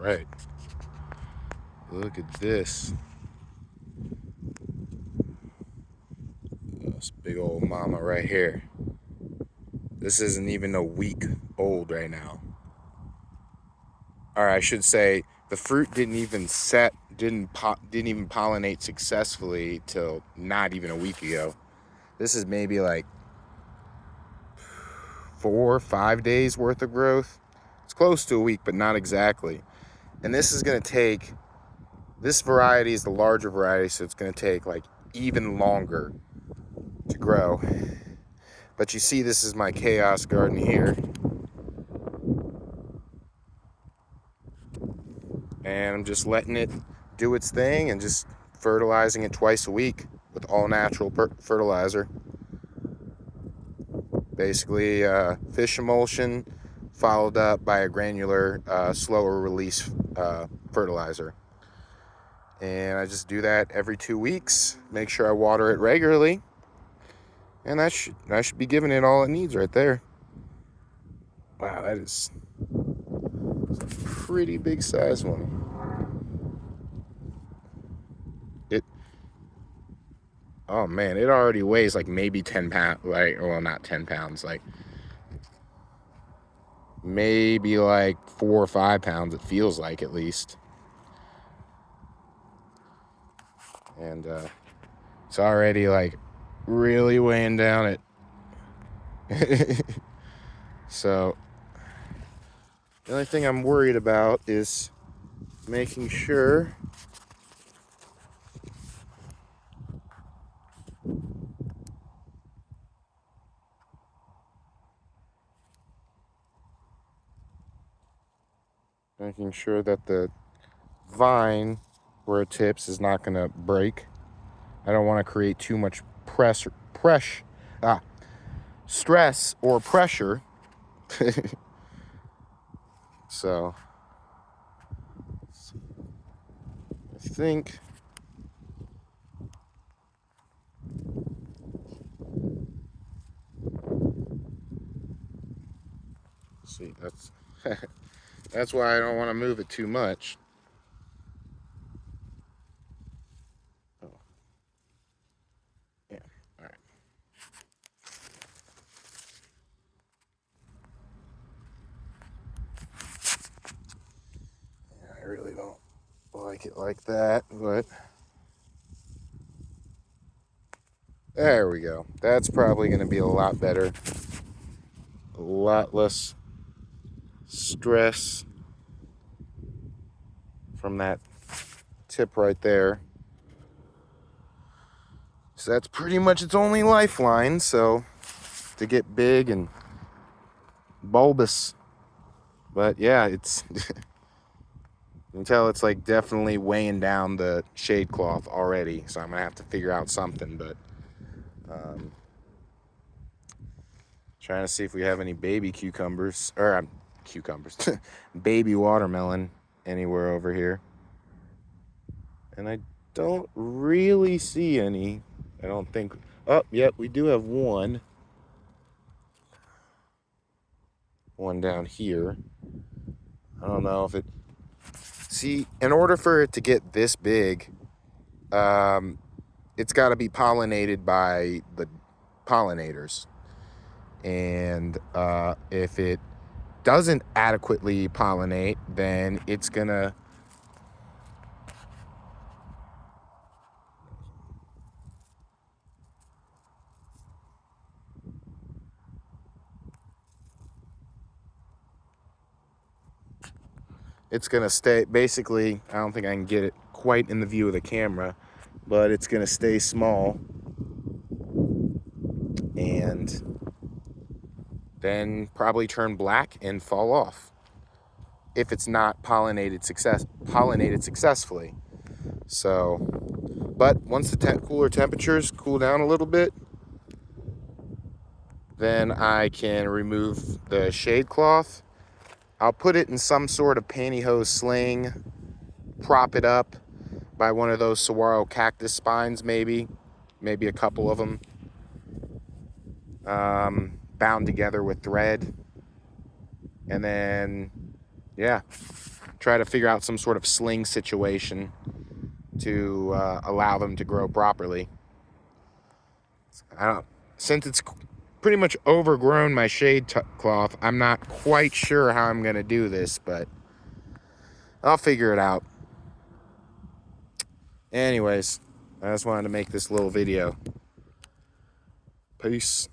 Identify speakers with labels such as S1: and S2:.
S1: right. Look at this. This big old mama right here. This isn't even a week old right now. Or I should say, the fruit didn't even didn't even pollinate successfully till not even a week ago. This is maybe like 4 or 5 days worth of growth. It's close to a week, but not exactly. And this is going to take, this variety is the larger variety, so it's going to take like even longer to grow. But you see, this is my chaos garden here. And I'm just letting it do its thing and just fertilizing it twice a week with all natural fertilizer. Basically, fish emulsion followed up by a granular, slower release fertilizer. And I just do that every 2 weeks. Make sure I water it regularly. And I should be giving it all it needs right there. Wow, that is a pretty big size one. Oh man, it already weighs like maybe 10 pounds, like, well, not 10 pounds, like maybe like 4 or 5 pounds, it feels like, at least. And it's already like really weighing down it. So the only thing I'm worried about is making sure that the vine where it tips is not going to break. I don't want to create too much stress or pressure. So I think see, that's why I don't want to move it too much. Oh. Yeah. All right. Yeah, I really don't like it like that, but there we go. That's probably going to be a lot better. A lot less stress from that tip right there. So that's pretty much its only lifeline, so to get big and bulbous. But yeah, it's you can tell it's like definitely weighing down the shade cloth already, so I'm gonna have to figure out something. But trying to see if we have any baby cucumbers, or cucumbers, baby watermelon anywhere over here. And I don't really see any. I don't think. Oh, yep, we do have one. One down here. I don't know if it. See, in order for it to get this big, it's got to be pollinated by the pollinators. And if it doesn't adequately pollinate, then it's gonna stay. Basically, I don't think I can get it quite in the view of the camera, but it's gonna stay small and then probably turn black and fall off if it's not pollinated successfully. So, but once the cooler temperatures cool down a little bit, then I can remove the shade cloth. I'll put it in some sort of pantyhose sling, prop it up by one of those saguaro cactus spines, maybe a couple of them, bound together with thread. And then, yeah, try to figure out some sort of sling situation to allow them to grow properly. Since it's pretty much overgrown my shade cloth, I'm not quite sure how I'm going to do this, but I'll figure it out. Anyways, I just wanted to make this little video. Peace.